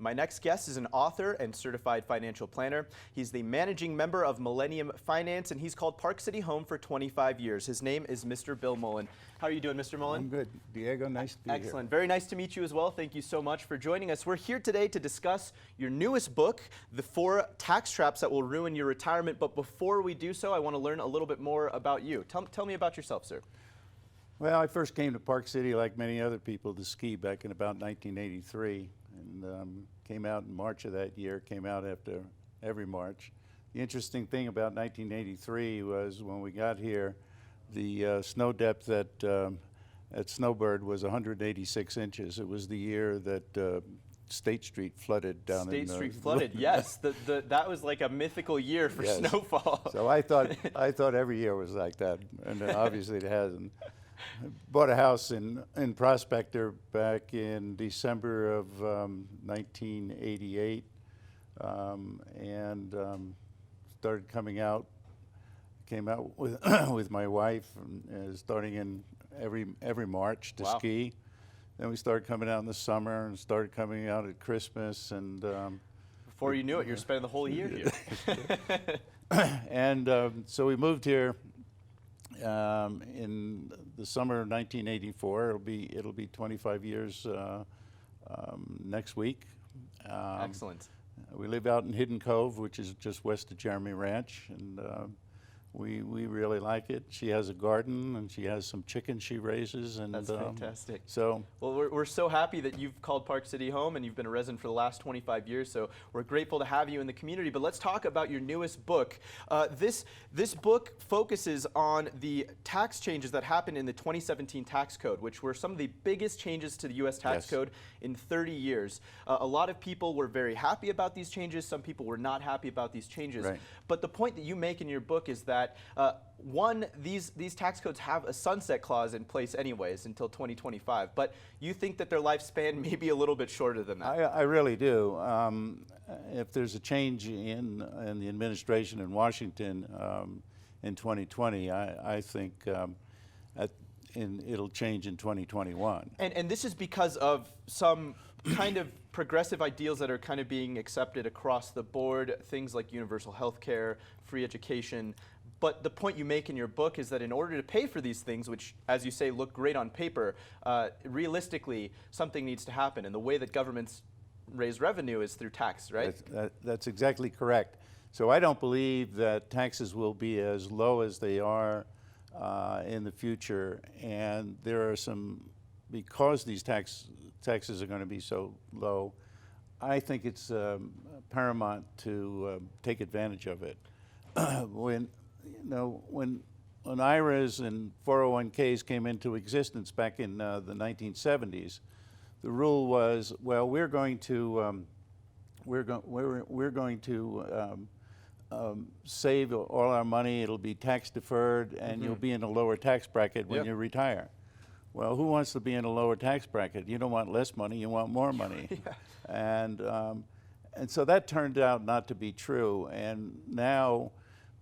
My next guest is an author and certified financial planner. He's the managing member of Mullenium Finance, and he's called Park City home for 25 years. His name is Mr. Bill Mullen. How are you doing, Mr. Mullen? I'm good. Diego, nice to be here. Excellent. Very nice to meet you as well. Thank you so much for joining us. We're here today to discuss your newest book, The 4 Tax Traps That Will Ruin Your Retirement. But before we do so, I want to learn a little bit more about you. Tell me about yourself, sir. Well, I first came to Park City, like many other people, to ski back in about 1983, and came out in March of that year, came out after every March. The interesting thing about 1983 was when we got here, the snow depth at Snowbird was 186 inches. It was the year that State Street flooded down State Street flooded, yes. That was like a mythical year for snowfall. So I thought every year was like that, and obviously it hasn't. Bought a house in Prospector back in December of 1988, and started coming out. Came out with with my wife, starting in every March to ski. Then we started coming out in the summer, and started coming out at Christmas, and before you knew it, you're spending the whole year here. And so we moved here in the summer of 1984. It'll be 25 years next week. Excellent. We live out in Hidden Cove, which is just west of Jeremy Ranch, and we really like it. She has a garden, and she has some chickens she raises. And that's fantastic. So, well, we're so happy that you've called Park City home, and you've been a resident for the last 25 years. So we're grateful to have you in the community. But let's talk about your newest book. This book focuses on the tax changes that happened in the 2017 tax code, which were some of the biggest changes to the U.S. tax code in 30 years. A lot of people were very happy about these changes. Some people were not happy about these changes. Right. But the point that you make in your book is that one, these tax codes have a sunset clause in place anyways until 2025, but you think that their lifespan may be a little bit shorter than that. I really do. If there's a change in the administration in Washington in 2020, I think it'll change in 2021. And this is because of some kind of progressive ideals that are kind of being accepted across the board, things like universal health care, free education. But the point you make in your book is that in order to pay for these things, which, as you say, look great on paper, realistically, something needs to happen. And the way that governments raise revenue is through tax, right? That's exactly correct. So I don't believe that taxes will be as low as they are in the future. And there are some, because these taxes are going to be so low, I think it's paramount to take advantage of it. When IRAs and 401ks came into existence back in the 1970s, the rule was, well, we're going to save all our money. It'll be tax deferred, and you'll be in a lower tax bracket when you retire. Well, who wants to be in a lower tax bracket? You don't want less money; you want more money. And so that turned out not to be true. And now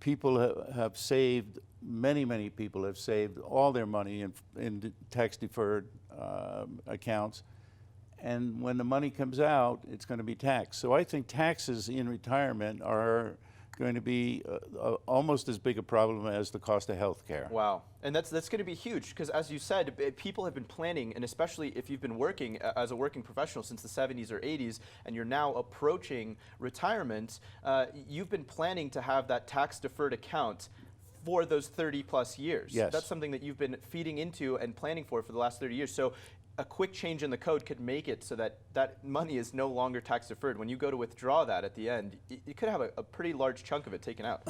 people have saved, many people have saved all their money in tax deferred accounts. And when the money comes out, it's going to be taxed. So I think taxes in retirement are going to be almost as big a problem as the cost of health care. Wow. And that's going to be huge, because as you said, people have been planning, and especially if you've been working as a working professional since the 70s or 80s, and you're now approaching retirement, you've been planning to have that tax deferred account for those 30 plus years. Yes. That's something that you've been feeding into and planning for the last 30 years. So a quick change in the code could make it so that that money is no longer tax deferred. When you go to withdraw that at the end, you could have a pretty large chunk of it taken out.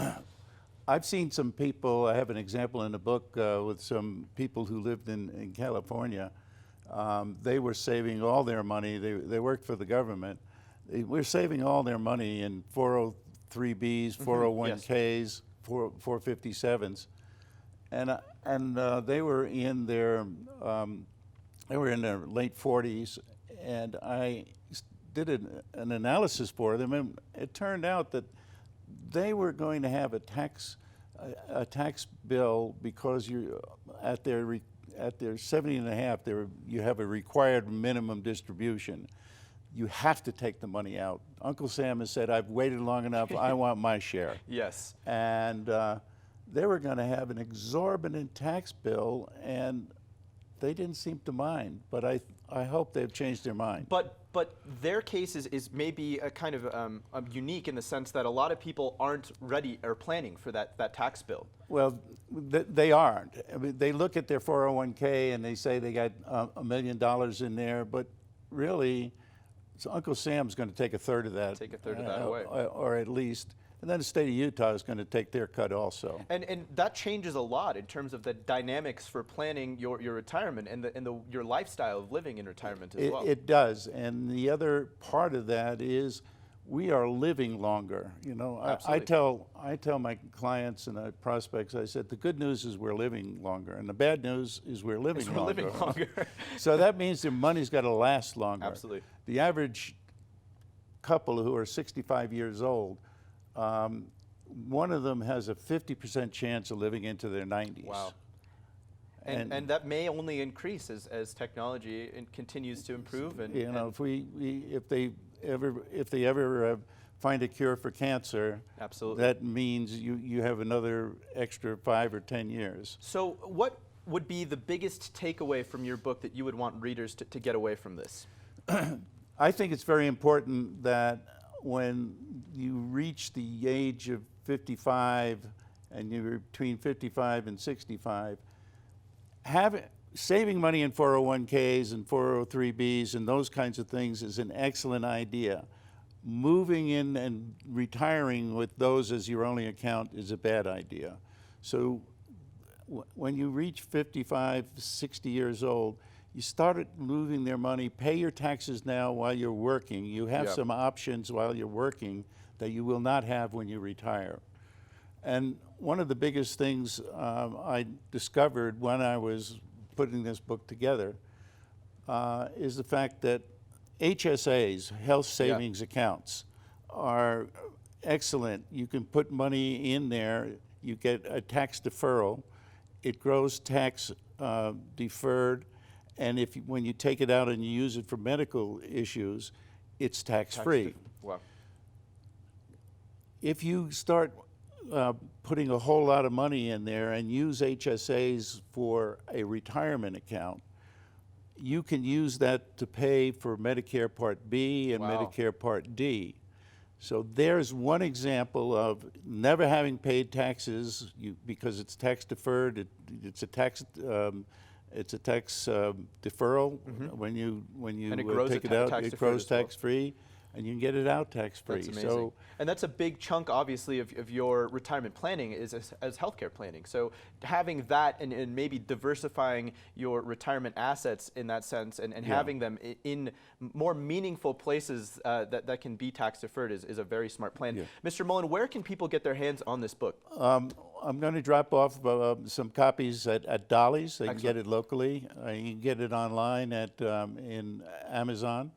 I've seen some people, I have an example in the book with some people who lived in California. They were saving all their money. They worked for the government. They were saving all their money in 403Bs, 401Ks, 457s. And they were in their late 40s, and I did an analysis for them, and it turned out that they were going to have a tax bill because you at their 70 and a half, you have a required minimum distribution. you have to take the money out. Uncle Sam has said, I've waited long enough, I want my share. Yes. And they were going to have an exorbitant tax bill, and they didn't seem to mind, but I hope they've changed their mind. But their case is maybe a kind of unique in the sense that a lot of people aren't ready or planning for that tax bill. Well, they aren't. I mean, they look at their 401k and they say they got $1 million in there, but really, so Uncle Sam's going to take a third of that. Take a third of that away. Or at least. And then the state of Utah is going to take their cut also. And that changes a lot in terms of the dynamics for planning your retirement and your lifestyle of living in retirement as well. It does. And the other part of that is we are living longer. You know, I tell my clients and prospects, I said, the good news is we're living longer, and the bad news is we're living longer. So that means their money's got to last longer. Absolutely. The average couple who are 65 years old, one of them has a 50% chance of living into their 90s. Wow. And that may only increase as technology continues to improve. And you know, if they ever find a cure for cancer, absolutely, that means you have another extra 5 or 10 years. So what would be the biggest takeaway from your book that you would want readers to get away from this? I think it's very important that when you reach the age of 55 and you're between 55 and 65, saving money in 401ks and 403bs and those kinds of things is an excellent idea. Moving in and retiring with those as your only account is a bad idea. So when you reach 55, 60 years old, you start moving their money. Pay your taxes now while you're working. You have some options while you're working that you will not have when you retire. And one of the biggest things I discovered when I was putting this book together is the fact that HSAs, health savings accounts, are excellent. You can put money in there. You get a tax deferral. It grows tax deferred. And when you take it out and you use it for medical issues, it's tax-free. Wow. If you start putting a whole lot of money in there and use HSAs for a retirement account, you can use that to pay for Medicare Part B and Medicare Part D. So there's one example of never having paid taxes because it's tax deferred. It's a tax deferral. When you take it out, it grows tax-free, and you can get it out tax-free. That's amazing. And that's a big chunk, obviously, of your retirement planning is as healthcare planning. So having that and maybe diversifying your retirement assets in that sense and having them in more meaningful places that can be tax deferred is a very smart plan. Yeah. Mr. Mullen, where can people get their hands on this book? I'm going to drop off some copies at Dolly's. They can get it locally. You can get it online in Amazon.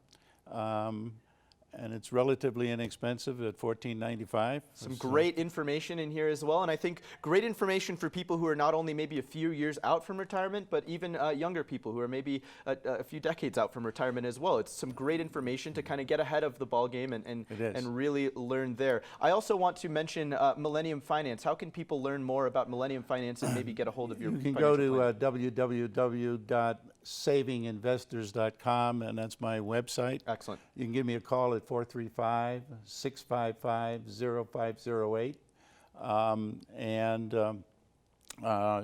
And it's relatively inexpensive at $14.95. Some great information in here as well, and I think great information for people who are not only maybe a few years out from retirement, but even younger people who are maybe a few decades out from retirement as well. It's some great information to kind of get ahead of the ball game and really learn there. I also want to mention Mullenium Finance. How can people learn more about Mullenium Finance and maybe get a hold of your You can go to www.savinginvestors.com, and that's my website. Excellent. You can give me a call at 435-655-0508.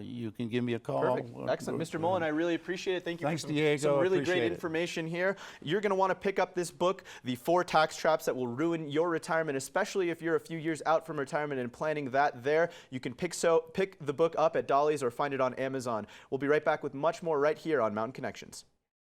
You can give me a call. Perfect. Excellent. Mr. Mullen, I really appreciate it. Thank you. Thanks, for Diego. some really great information here. You're going to want to pick up this book, The 4 Tax Traps That Will Ruin Your Retirement, especially if you're a few years out from retirement and planning that there. You can pick the book up at Dolly's or find it on Amazon. We'll be right back with much more right here on Mountain Connections.